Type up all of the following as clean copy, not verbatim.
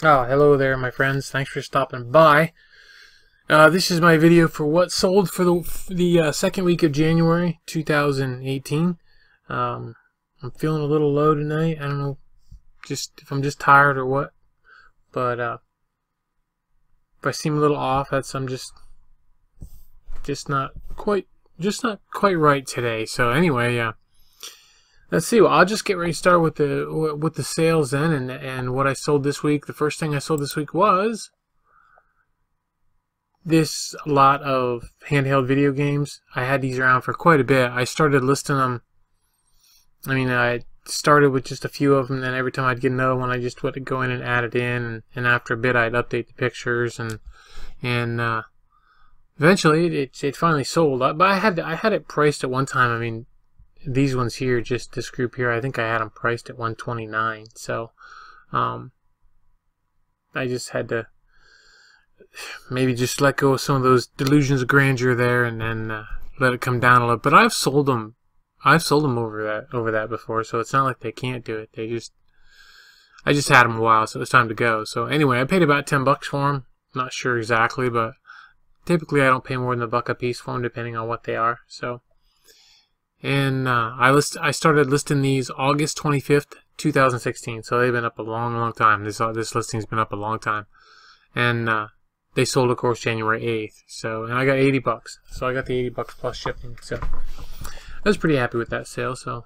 Oh, hello there, my friends. Thanks for stopping by. This is my video for what sold for the second week of January 2018. I'm feeling a little low tonight. I don't know, just if I'm just tired or what. But if I seem a little off, I'm just not quite right today. So anyway, let's see. Well, I'll just get ready to start with the sales then, and what I sold this week. The first thing I sold this week was this lot of handheld video games. I had these around for quite a bit. I started listing them. I started with just a few of them, then every time I'd get another one, I just would go in and add it in, and after a bit, I'd update the pictures, and eventually, it finally sold. But I had it priced at one time. These ones here, just this group here, I think I had them priced at $129. So, I just had to maybe just let go of some of those delusions of grandeur there, and then let it come down a little. But I've sold them over that before, so it's not like they can't do it. I just had them a while, so it was time to go. So anyway, I paid about $10 for them. Not sure exactly, but typically I don't pay more than $1 a piece for them, depending on what they are. So, and I started listing these August 25th, 2016. So they've been up a long time. This listing's been up a long time, and they sold, of course, January 8th. So, and I got $80. So I got the $80 plus shipping. So I was pretty happy with that sale. So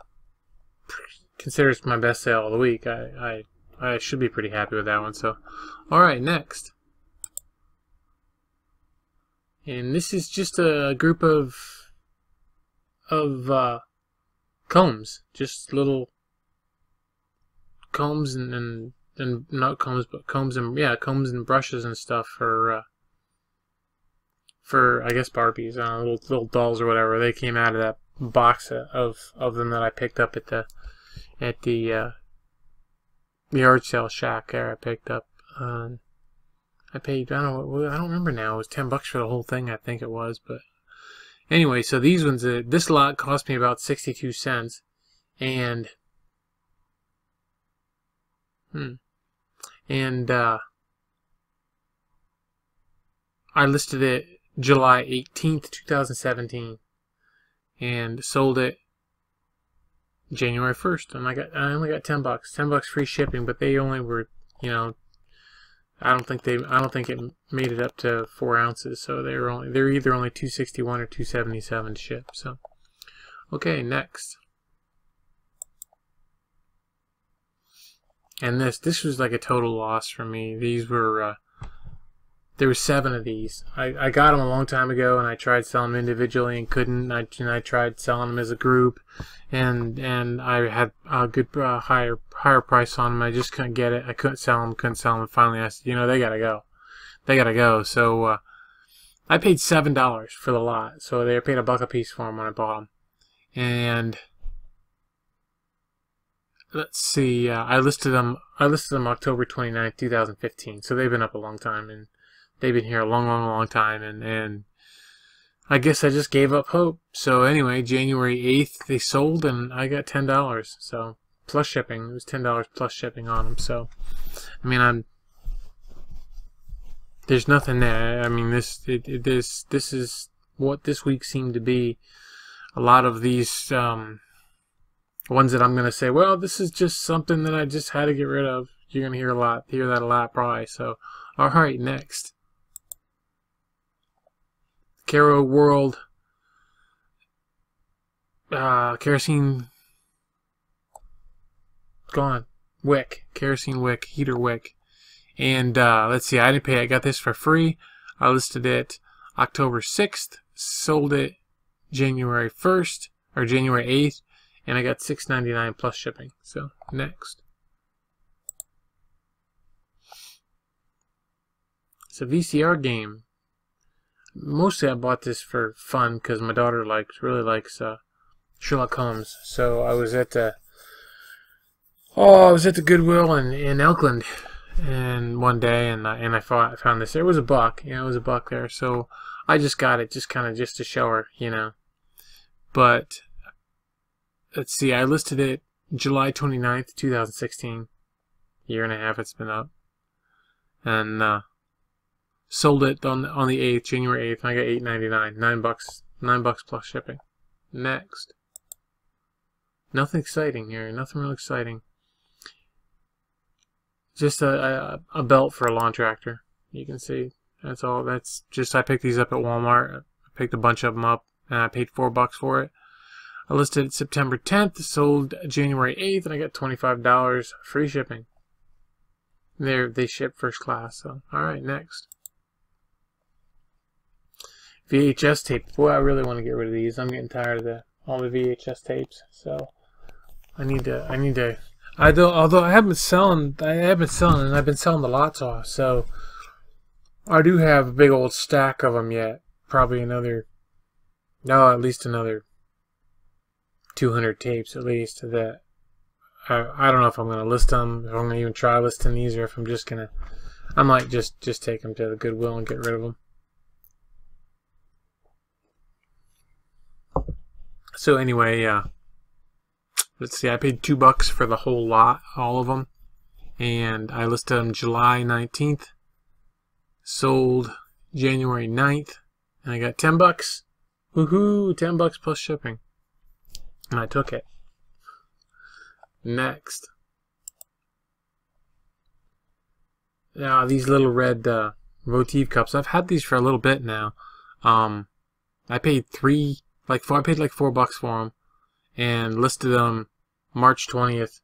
consider it's my best sale of the week. I should be pretty happy with that one. So, all right, next. And this is just a group of combs, just little combs and not combs, but combs and brushes and stuff for I guess Barbies, little dolls or whatever. They came out of that box of them that I picked up at the yard sale shack there. I picked up. I paid, I don't remember now. It was $10 for the whole thing, I think it was. But anyway, so these ones, this lot cost me about 62 cents, and I listed it July 18th, 2017, and sold it January 1st, and I only got $10 free shipping, but they only were, I don't think it made it up to 4 ounces, so they're either only $261 or $277 to ship. So, okay, next. And this was like a total loss for me. These were there were 7 of these. I got them a long time ago, and I tried selling them individually and couldn't. I tried selling them as a group, and I had a good higher price on them. I just couldn't get it. I couldn't sell them. And finally, I said, they gotta go. So I paid $7 for the lot. So they paid $1 a piece for them when I bought them. And let's see. I listed them October 29th, 2015. So they've been up a long time, and they've been here a long time, and I guess I just gave up hope. So anyway, January 8th they sold, and I got $10. So plus shipping, it was $10 plus shipping on them. So there's nothing there. This is what this week seemed to be. A lot of these ones that I'm gonna say, well, this is just something that I just had to get rid of. You're gonna hear that a lot probably. So, all right, next. Caro World kerosene gone wick, kerosene wick, heater wick, and let's see, I didn't pay. I got this for free. I listed it October 6th, sold it January 1st or January 8th, and I got $6.99 plus shipping. So next. It's a VCR game. Mostly I bought this for fun because my daughter really likes Sherlock Holmes. So I was at the Goodwill in Elkland, and one day, and I found this. There was $1. It was $1 there. So I just got it, just to show her, But let's see, I listed it July 29th, 2016. Year and a half it's been up. and sold it on the 8th, January 8th, and I got $8.99, $9 plus shipping. Next, nothing exciting here, nothing real exciting. Just a belt for a lawn tractor. You can see that's all. That's just, I picked these up at Walmart. I picked a bunch of them up, and I paid $4 for it. I listed it September 10th, sold January 8th, and I got $25 free shipping. They ship first class. So, all right, next. VHS tape. Boy, I really want to get rid of these. I'm getting tired of all the VHS tapes. So I need to. Although I have been selling, and I've been selling the lots off. So I do have a big old stack of them yet. Probably another, no, at least another 200 tapes at least. That I don't know if I'm going to list them, if I'm going to even try listing these, or if I'm just going to, I might just take them to the Goodwill and get rid of them. So anyway, let's see, I paid $2 for the whole lot, all of them, and I listed them July 19th, sold January 9th, and I got $10. Woohoo, $10 plus shipping, and I took it. Next, now these little red Votive cups. I've had these for a little bit now. I paid $4 for them, and listed them March 20th.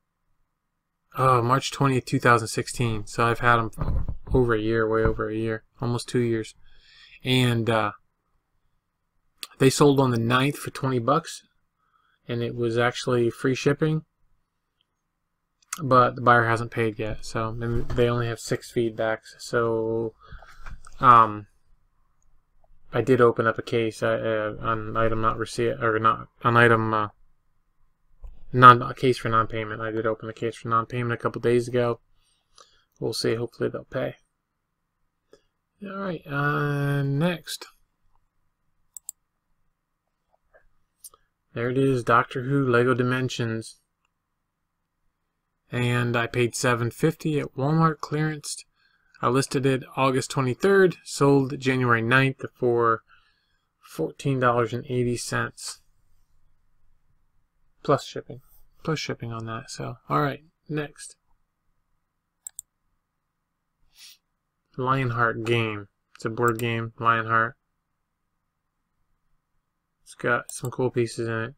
Oh, March 20th, 2016. So I've had them for over a year, way over a year, almost 2 years. And they sold on the 9th for $20, and it was actually free shipping. But the buyer hasn't paid yet, so and they only have 6 feedbacks. So I did open up a case on item not receipt, or not on item a case for non-payment. I did open a case for non-payment a couple days ago. We'll see. Hopefully they'll pay. All right. Next, there it is. Doctor Who Lego Dimensions, and I paid $7.50 at Walmart clearance. I listed it August 23rd, sold January 9th for $14.80 plus shipping on that. So, all right, next, Lionheart game. It's a board game, Lionheart. It's got some cool pieces in it.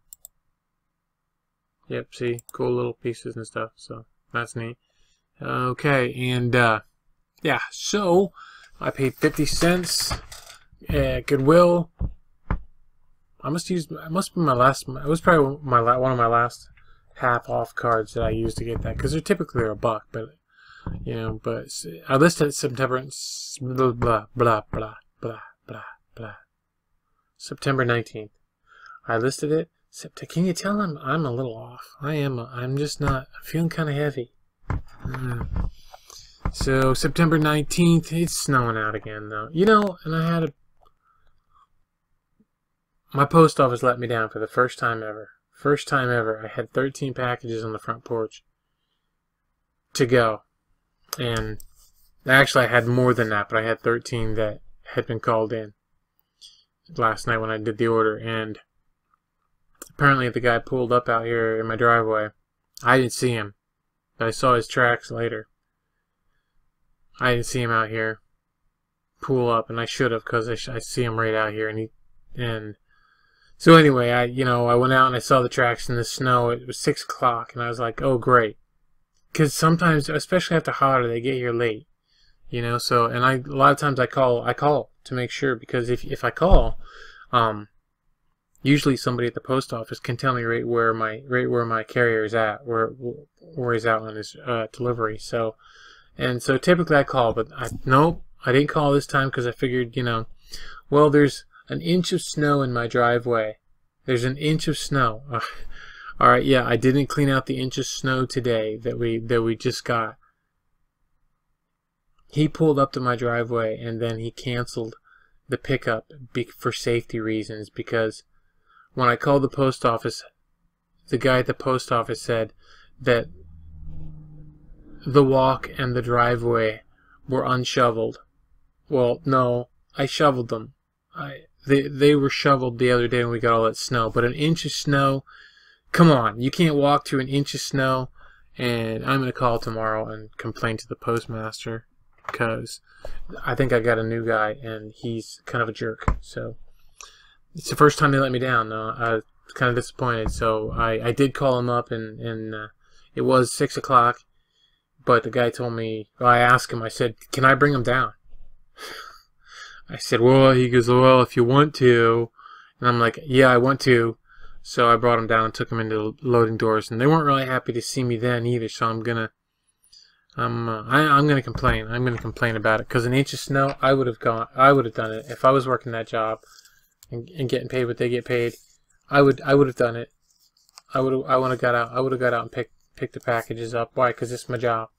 Yep, see, cool little pieces and stuff. So that's neat. Okay, and yeah, so I paid 50 cents at Goodwill. It must be my last. It was probably one of my last half-off cards that I used to get that, because they're typically $1, but you know. But I listed it September blah blah blah blah blah blah. September 19th. I listed it. Can you tell I'm a little off? I'm just not. I'm feeling kind of heavy. So September 19th, it's snowing out again though. You know, and I had my post office let me down for the first time ever. First time ever. I had 13 packages on the front porch to go. And actually I had more than that, but I had 13 that had been called in last night when I did the order. And apparently the guy pulled up out here in my driveway. I didn't see him, but I saw his tracks later. I didn't see him out here pull up, and I should have, because I see him right out here. And so anyway, I went out and I saw the tracks in the snow. It was 6 o'clock, and I was like, oh great, because sometimes, especially after holiday, they get here late, you know. So and a lot of times I call to make sure, because if I call, usually somebody at the post office can tell me right where my carrier is at, where he's out on his delivery. So. And so typically I call, but nope, I didn't call this time, because I figured, well, there's an inch of snow in my driveway. There's an inch of snow. All right, yeah, I didn't clean out the inch of snow today that we just got. He pulled up to my driveway, and then he canceled the pickup for safety reasons, because when I called the post office, the guy at the post office said that the walk and the driveway were unshoveled. Well, no, I shoveled them. They were shoveled the other day when we got all that snow. But an inch of snow, come on, you can't walk through an inch of snow. And I'm gonna call tomorrow and complain to the postmaster because I think I got a new guy and he's kind of a jerk. So it's the first time they let me down. I was kind of disappointed. So I did call him up and it was 6 o'clock. But the guy told me, well, I asked him, I said, can I bring him down? I said, well, he goes, well, if you want to. And I'm like, yeah, I want to. So I brought him down and took him into loading doors. And they weren't really happy to see me then either. So I'm gonna complain. I'm gonna complain about it. Because an inch of snow, I would have done it. If I was working that job and getting paid what they get paid, I would have done it. I would have got out and picked the packages up. Why? Because it's my job.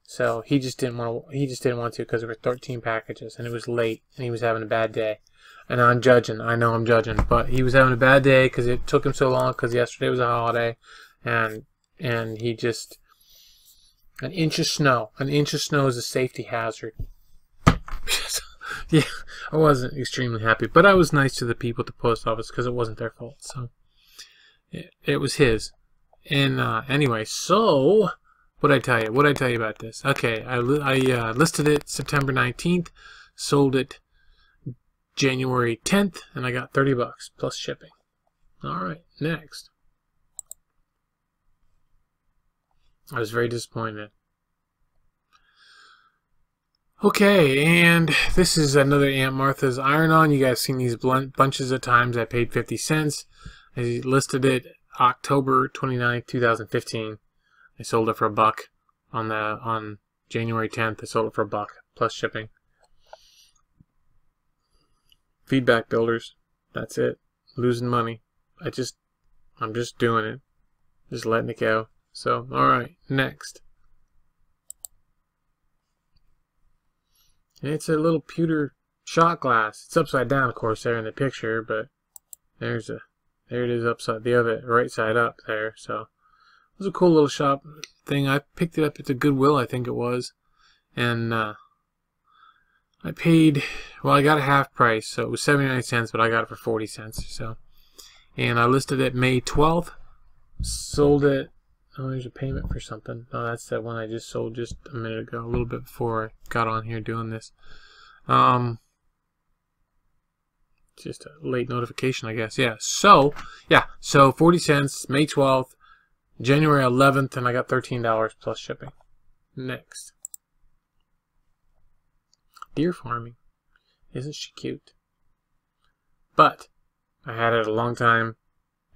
So he just didn't want to because there were 13 packages and it was late and he was having a bad day. And I'm judging. I know I'm judging, but he was having a bad day because it took him so long because yesterday was a holiday, and he just an inch of snow. An inch of snow is a safety hazard. Yeah, I wasn't extremely happy, but I was nice to the people at the post office because it wasn't their fault. So it was his. And anyway, so what'd I tell you? What'd I tell you about this? Okay, I listed it September 19th, sold it January 10th, and I got $30 plus shipping. Alright, next. I was very disappointed. Okay, and this is another Aunt Martha's iron-on. You guys seen these bunches of times. I paid 50 cents. I listed it October 29th, 2015. I sold it for $1 on January 10th. I sold it for $1 plus shipping. Feedback builders. That's it. Losing money. I'm just doing it. Just letting it go. So, alright, next. It's a little pewter shot glass. It's upside down, of course, there in the picture, but there it is upside the other right side up there. So it was a cool little shop thing. I picked it up at the Goodwill, I think it was, and I paid, well, I got a half price, so it was 79 cents, but I got it for 40 cents or so. And I listed it May 12th, sold it. Oh, there's a payment for something. Oh, that's that one I just sold just a minute ago, a little bit before I got on here doing this. Just a late notification, I guess. Yeah, so 40 cents, May 12th, January 11th, and I got $13 plus shipping. Next. Deer farming. Isn't she cute? But I had it a long time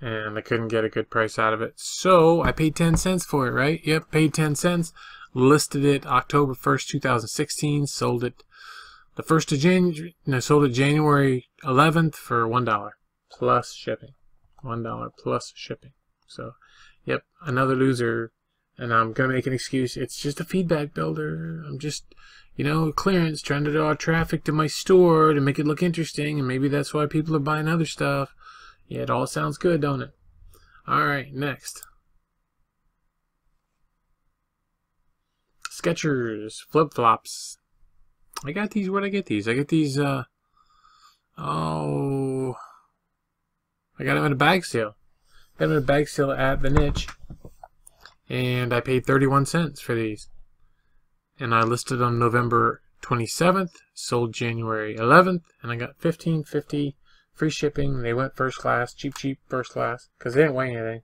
and I couldn't get a good price out of it. So I paid 10 cents for it, right? Yep, paid 10 cents. Listed it October 1st, 2016. Sold it the 1st of January. No, sold it January 11th for $1 plus shipping. $1 plus shipping. So, yep, another loser. And I'm going to make an excuse. It's just a feedback builder. I'm just, clearance, trying to draw traffic to my store to make it look interesting. And maybe that's why people are buying other stuff. Yeah, it all sounds good, don't it? Alright, next. Skechers flip-flops. I got these. Where'd I get these? I get these, I got them at a bag sale. Got them at a bag sale at the Niche. And I paid 31 cents for these. And I listed on November 27th, sold January 11th, and I got $15.50 free shipping. They went first class, cheap first class, because they didn't weigh anything.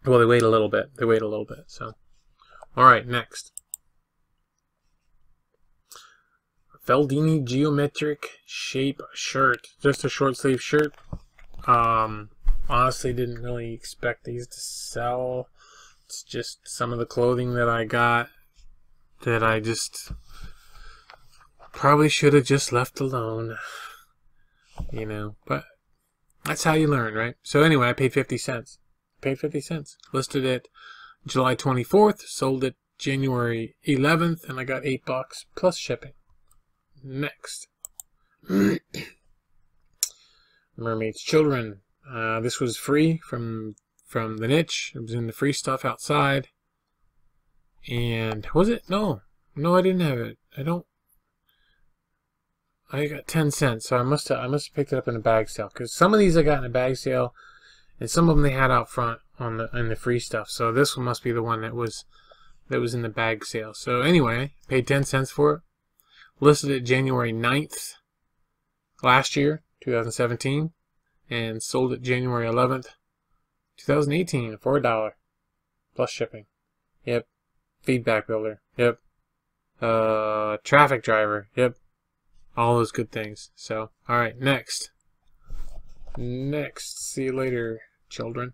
Well, they weighed a little bit. So, alright, next. Feldene geometric shape shirt. Just a short sleeve shirt. Honestly, didn't really expect these to sell. It's just some of the clothing that I got that I just probably should have just left alone. But that's how you learn, right? So anyway, I paid 50 cents. Listed it July 24th, sold it January 11th, and I got $8 plus shipping. Next. Mermaid's Children. This was free from from the niche. It was in the free stuff outside. And was it? No, I didn't have it. I got 10 cents, so I must have picked it up in a bag sale, because some of these I got in a bag sale, and some of them they had out front in the free stuff. So this one must be the one that was in the bag sale. So anyway, paid 10 cents for it. Listed it January 9th last year, 2017, and sold it January 11th, 2018 for $1 plus shipping. Yep. Feedback builder. Yep. Traffic driver. Yep. All those good things. So, alright, next. See you later, children.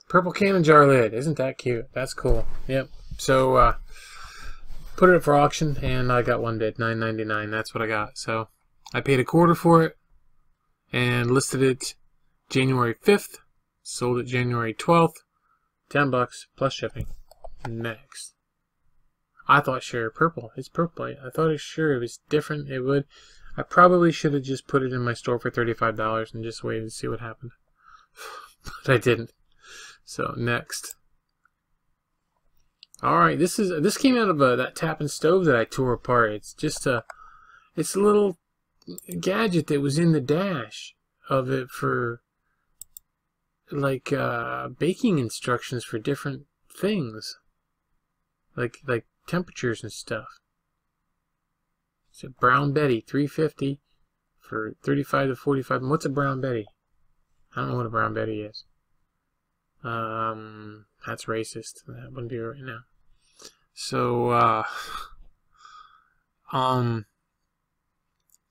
Purple cannon jar lid. Isn't that cute? That's cool. Yep. So, put it up for auction, and I got one bid, $9.99. That's what I got. So, I paid $0.25 for it, and listed it January 5th. Sold it January 12th. $10 plus shipping. Next. I thought sure purple. It's purple. I thought it was different. It would. I probably should have just put it in my store for $35 and just waited to see what happened. But I didn't. So next. All right, this came out of that Tappan stove that I tore apart. It's just it's a little gadget that was in the dash of it for like baking instructions for different things, like temperatures and stuff. It's a Brown Betty 350 for 35 to 45. What's a Brown Betty? I don't know what a Brown Betty is. That's racist. That wouldn't be right now. So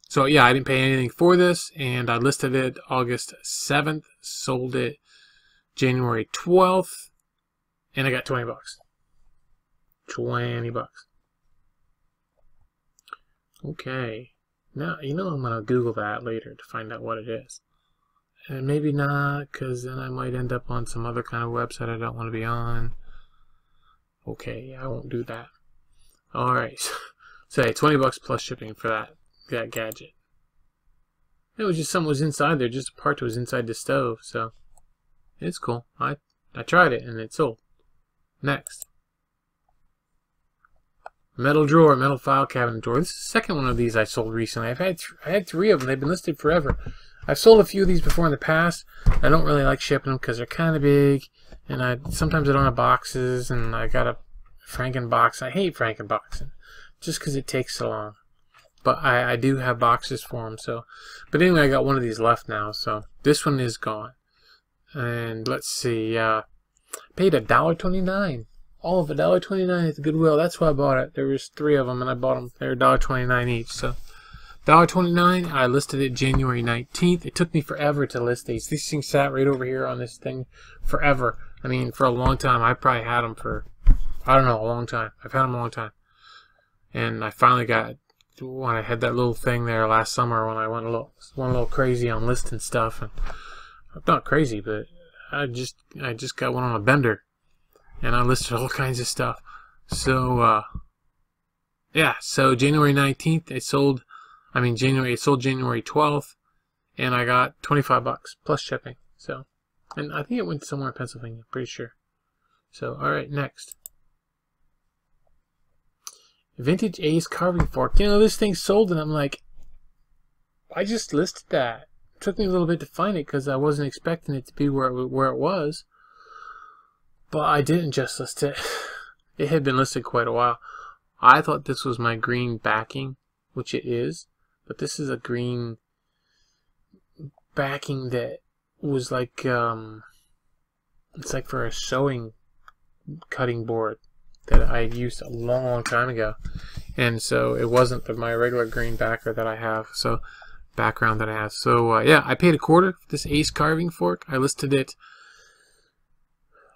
so yeah, I didn't pay anything for this, and I listed it August 7th, sold it January 12th, and I got $20. $20. Okay. Now, I'm going to Google that later to find out what it is. And maybe not, because then I might end up on some other kind of website I don't want to be on. Okay, I won't do that. Alright. So, $20 plus shipping for that gadget. It was just something was inside there, just a part that was inside the stove, so it's cool. I tried it, and it sold. Next. Metal drawer, metal file cabinet drawer. This is the second one of these I sold recently. I had 3 of them. They've been listed forever. I've sold a few of these before in the past. I don't really like shipping them because they're kind of big, and sometimes I don't have boxes, and I got a Frankenbox. I hate Frankenboxing just because it takes so long. But I do have boxes for them. So, but anyway, I got one of these left now. So this one is gone. And let's see. Paid $1.29. All of $1.29 at the Goodwill. That's why I bought it. There was 3 of them, and I bought them. They were $1.29 each. So $1.29. I listed it January 19th. It took me forever to list these. These things sat right over here on this thing forever. I mean, for a long time. I probably had them for, I don't know, a long time. I've had them a long time. And I finally got, when I had that little thing there last summer, when I went a little crazy on listing stuff. And I'm not crazy, but I just got one on a bender. And I listed all kinds of stuff. So, yeah. So January 19th, it sold January 12th, and I got $25 plus shipping. So, and I think it went somewhere in Pennsylvania. Pretty sure. So, all right, next. Vintage Ace carving fork. This thing sold, and I'm like, I just listed that. It took me a little bit to find it because I wasn't expecting it to be where it was. But I didn't just list it. It had been listed quite a while. I thought this was my green backing, which it is. But this is a green backing that was like, it's like for a sewing cutting board that I used a long, long time ago. And so it wasn't my regular green backer that I have. So, background that I have. So, yeah, I paid $0.25 for this Ace carving fork. I listed it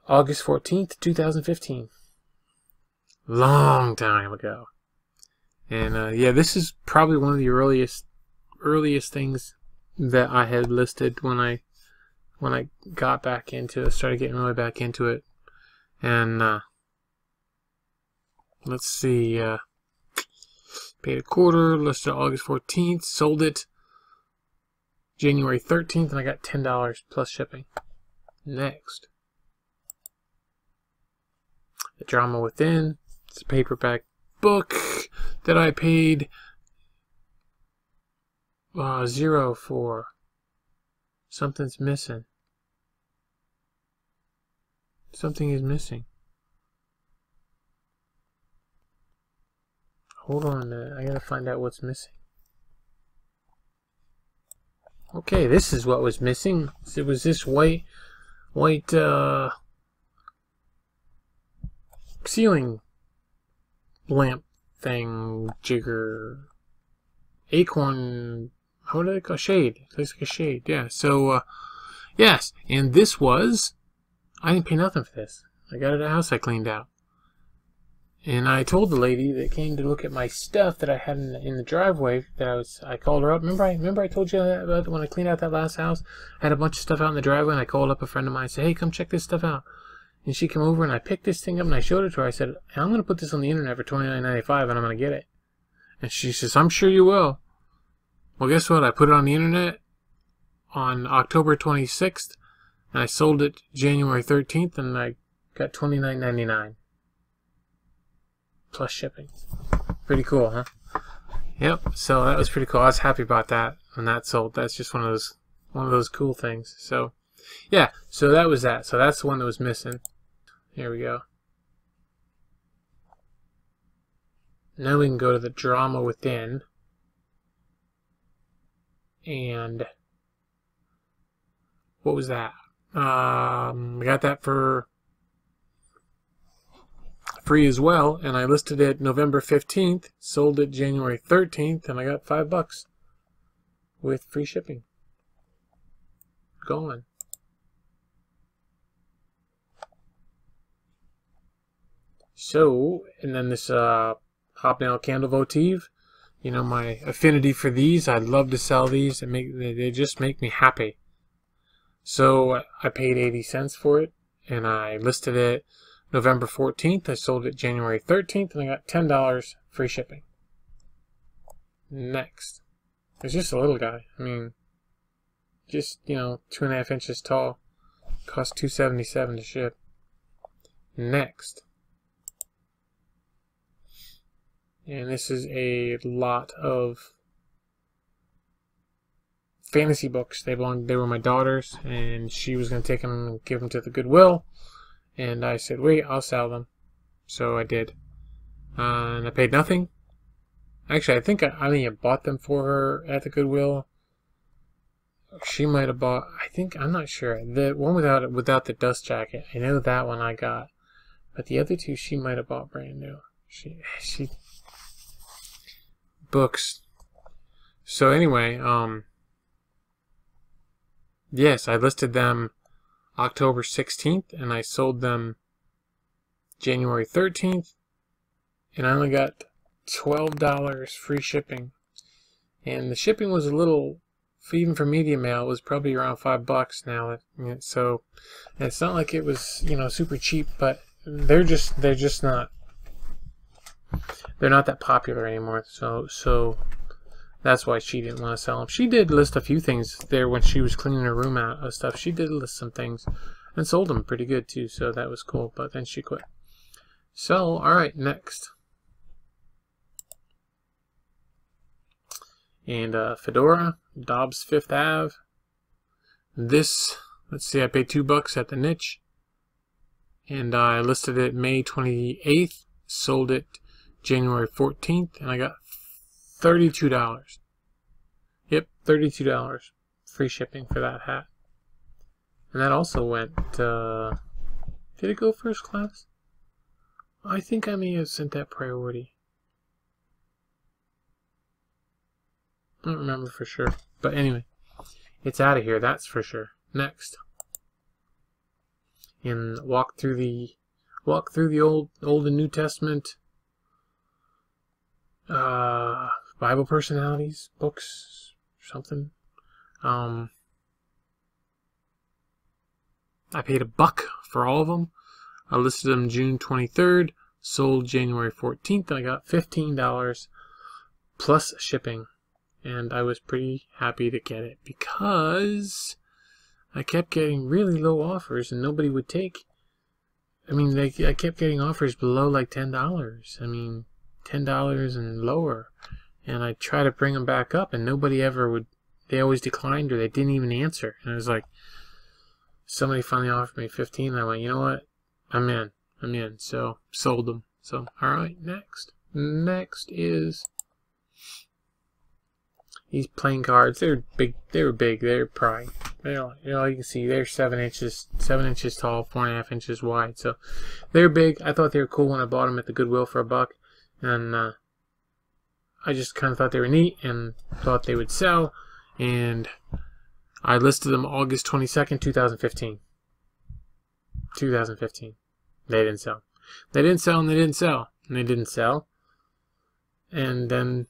August 14th, 2015. Long time ago. And yeah, this is probably one of the earliest things that I had listed when I got back into it, started getting really back into it. And let's see, paid $0.25, listed August 14th, sold it January 13th, and I got $10 plus shipping. Next, The Drama Within. It's a paperback book that I paid $0 for. Something's missing. Something is missing. Hold on a minute. I gotta find out what's missing. Okay, this is what was missing. It was this white ceiling lamp thing, jigger, acorn. How would I call shade? It looks like a shade. Yeah. So yes, and this was. I didn't pay nothing for this. I got it at a house I cleaned out. And I told the lady that came to look at my stuff that I had in the driveway that I called her up. Remember I told you about when I cleaned out that last house? I had a bunch of stuff out in the driveway, and I called up a friend of mine and said, hey, come check this stuff out. And she came over, and I picked this thing up, and I showed it to her. I said, I'm going to put this on the internet for $29.95, and I'm going to get it. And she says, I'm sure you will. Well, guess what? I put it on the internet on October 26th, and I sold it January 13th, and I got $29.99. Plus shipping. Pretty cool, huh? Yep. So that was pretty cool. I was happy about that when that sold. That's just one of those cool things. So yeah. So that was that. So that's the one that was missing. Here we go. Now we can go to The Drama Within. And what was that? I got that for free as well, and I listed it November 15th, sold it January 13th, and I got $5 with free shipping. Gone. So, and then this hobnail candle Votive, you know, my affinity for these, I'd love to sell these, and they just make me happy. So I paid 80 cents for it, and I listed it November 14th. I sold it January 13th, and I got $10 free shipping. Next. It's just a little guy. I mean, just, you know, 2.5 inches tall. Cost $2.77 to ship. Next. And this is a lot of fantasy books. They were my daughter's, and she was going to take them and give them to the Goodwill. And I said, wait, I'll sell them. So I did. And I paid nothing. Actually, I think I may have bought them for her at the Goodwill. She might have bought, I'm not sure. The one without the dust jacket, I know that one I got. But the other two, she might have bought brand new. She books. So anyway, yes, I listed them October 16th, and I sold them January 13th, and I only got $12 free shipping. And the shipping was a little, even for media mail, it was probably around $5 now. So it's not like it was, you know, super cheap, but they're not that popular anymore. So that's why she didn't want to sell them. She did list a few things there when she was cleaning her room out of stuff. She did list some things and sold them pretty good too, so that was cool. But then she quit. So, alright, next. And Fedora, Dobbs Fifth Ave. This, let's see, I paid $2 at the niche. And I listed it May 28th, sold it January 14th, and I got $32. Yep, $32 free shipping for that hat. And that also went, did it go first class? I think I may have sent that priority. I don't remember for sure. But anyway, it's out of here, that's for sure. Next. And walk through the Old and New Testament Bible personalities, books, something. I paid $1 for all of them. I listed them June 23rd, sold January 14th, and I got $15 plus shipping. And I was pretty happy to get it because I kept getting really low offers and nobody would take. I mean, I kept getting offers below like $10. I mean, $10 and lower. And I try to bring them back up and nobody ever would. They always declined or they didn't even answer. And it was like, somebody finally offered me 15 and I went, you know what? I'm in. So, sold them. So, alright, next. Next is these playing cards. They're big. They're probably, you can see they're 7 inches tall, 4.5 inches wide. So they're big. I thought they were cool when I bought them at the Goodwill for $1, and I just kind of thought they were neat and thought they would sell. And I listed them August 22nd, 2015. 2015. They didn't sell. They didn't sell, and they didn't sell, and they didn't sell. And then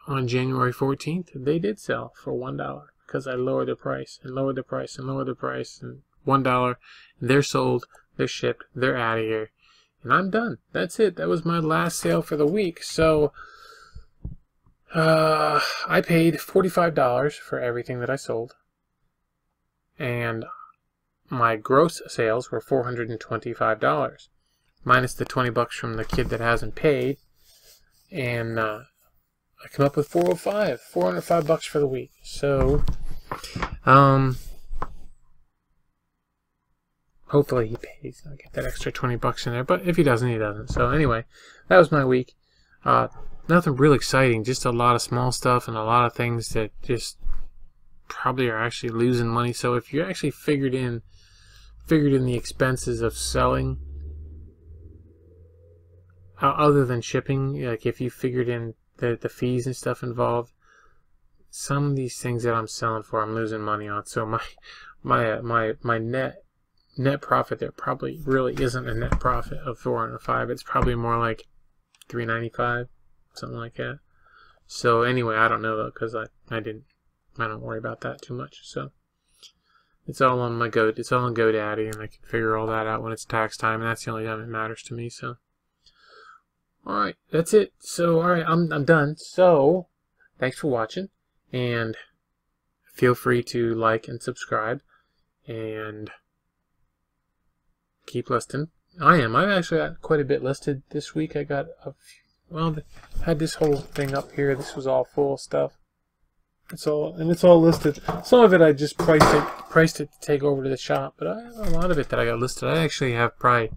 on January 14th, they did sell for $1 because I lowered the price and lowered the price and lowered the price, and $1. They're sold, they're shipped, they're out of here, and I'm done. That's it. That was my last sale for the week. So I paid $45 for everything that I sold, and my gross sales were $425 minus the $20 from the kid that hasn't paid, and I come up with $405 for the week. So, hopefully he pays. I'll get that extra $20 in there. But if he doesn't, he doesn't. So anyway, that was my week. Nothing real exciting. Just a lot of small stuff and a lot of things that just probably are actually losing money. So if you actually figured in the expenses of selling, other than shipping, like if you figured in the fees and stuff involved, some of these things that I'm selling for, I'm losing money on. So my net profit there probably really isn't a net profit of $405. It's probably more like $395, something like that. So anyway, I don't know though, because I don't worry about that too much. So it's all on it's all on GoDaddy, and I can figure all that out when it's tax time, and that's the only time it matters to me. So alright, that's it. So alright, I'm done. So thanks for watching, and feel free to like and subscribe, and keep listing. I've actually got quite a bit listed this week. I got I had this whole thing up here. This was all full of stuff. It's all listed. Some of it I just priced it to take over to the shop, but I have a lot of it that I got listed. I actually have probably,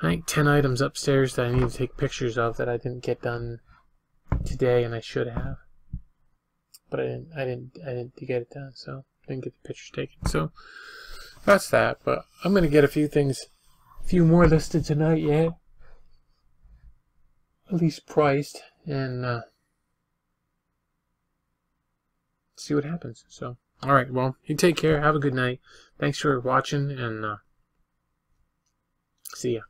I think, 10 items upstairs that I need to take pictures of that I didn't get done today, and I should have. But I didn't get it done, so I didn't get the pictures taken. So that's that. But I'm gonna get a few more listed tonight yet, at least priced, and see what happens. So alright, well, you take care, have a good night. Thanks for watching, and see ya.